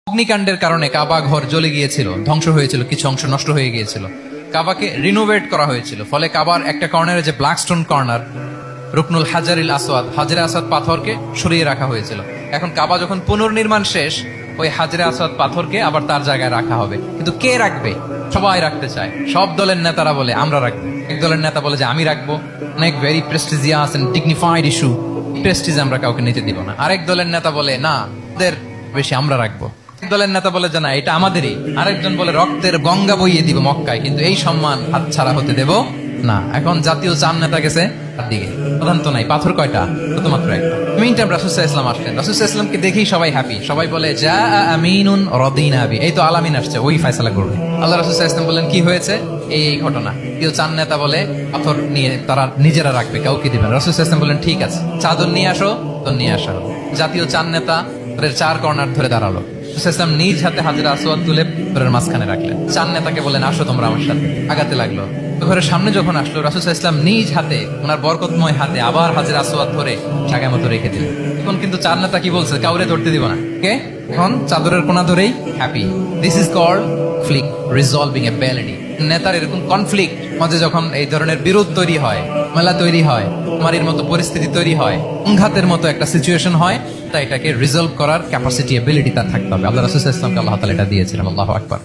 অগ্নিকাণ্ডের কারণে কাবা ঘর জ্বলে গিয়েছিল, ধ্বংস হয়েছিল, কিছু অংশ নষ্ট হয়ে গিয়েছিল। কাবাকে রিনোভেট করা হয়েছিল, ফলে কাবার একটা কর্নারে যে ব্ল্যাক স্টোন কর্নার, রুকনুল হাজারিল আসওয়াদ, হাজরে আসওয়াদ পাথরকে সরিয়ে রাখা হয়েছিল। এখন কাবা যখন পুনর্নির্মাণ শেষ, ওই হাজরে আসওয়াদ পাথরকে আবার তার জায়গায় রাখা হবে। কিন্তু কে রাখবে? সবাই রাখতে চায়। সব দলের নেতারা বলে আমরা রাখবো, এক দলের নেতা বলে যে আমি রাখবো। অনেক very prestigious and dignified issue, prestige আমরা কাউকে নিতে দিব না। আরেক দলের নেতা বলে না, ওদের বেশি আমরা রাখবো। দলের নেতা বলে যে না, এটা আমাদেরই। আরেকজন বলে রক্তের গঙ্গা বইয়ে দিব মক্কায়, কিন্তু এই সম্মান হাতছাড়া হতে দেব না। এখন জাতীয় চান নেতা গেছে তার দিকে, প্রধান তো নাই। পাথর কয়টা? শুধুমাত্র একটা। মিন টাইম রাসূল সাল্লাল্লাহু আলাইহি ওয়াসাল্লাম আসলেন। রাসূল সাল্লাল্লাহু আলাইহি ওয়াসাল্লামকে দেখেই সবাই হ্যাপি। সবাই বলে যা আমিনুন রাদিনা বি, এই তো আলামিন আসছে, ওই ফয়সালা করবে। আল্লাহ রাসূল সাল্লাল্লাহু আলাইহি ওয়াসাল্লাম বললেন কি হয়েছে? এই ঘটনা। কেউ চান নেতা বলে পাথর নিয়ে তারা নিজেরা রাখবে, কাউকে দিবেন। রাসূল সাল্লাল্লাহু আলাইহি ওয়াসাল্লাম বললেন ঠিক আছে, চাদর নিয়ে আসো, তো নিয়ে আসা হলো। জাতীয় চান নেতা তাদের চার কর্নার ধরে দাঁড়ালো। রাসূল নিজ হাতে হাজরে আসওয়াদ তুলে ঘরের মাঝখানে রাখলেন। চান নেতাকে বলেন আসো তোমরা আমার সাথে। আগাতে লাগলো। ঘরের সামনে যখন আসলো, রাসূল সাল্লাল্লাহু আলাইহি ওয়াসাল্লাম নিজ হাতে, ওনার বরকতময় হাতে আবার হাজরে আসওয়াদ ধরে জায়গা মতো রেখে দিলেন। এখন কিন্তু চার নেতা কি বলছে? কাউরে ধরতে দিব না। কে? এখন চাদরের কোনা ধরেই happy. This is called conflict resolving a ব্যালেডি। নেতার এরকম কনফ্লিক্ট মাঝে যখন এই ধরনের বিরোধ তৈরি হয়, মেলা তৈরি হয়, মারির মতো পরিস্থিতি তৈরি হয়, সংঘাতের মতো একটা সিচুয়েশন হয়, তাই এটাকে রিজলভ করার ক্যাপাসিটি, এবিলিটি তার থাকতে হবে। আল্লাহ রাসূল সাল্লাল্লাহু আলাইহি ওয়াসাল্লামকে আল্লাহ তাআলা এটা দিয়েছিলেন। আল্লাহু আকবার।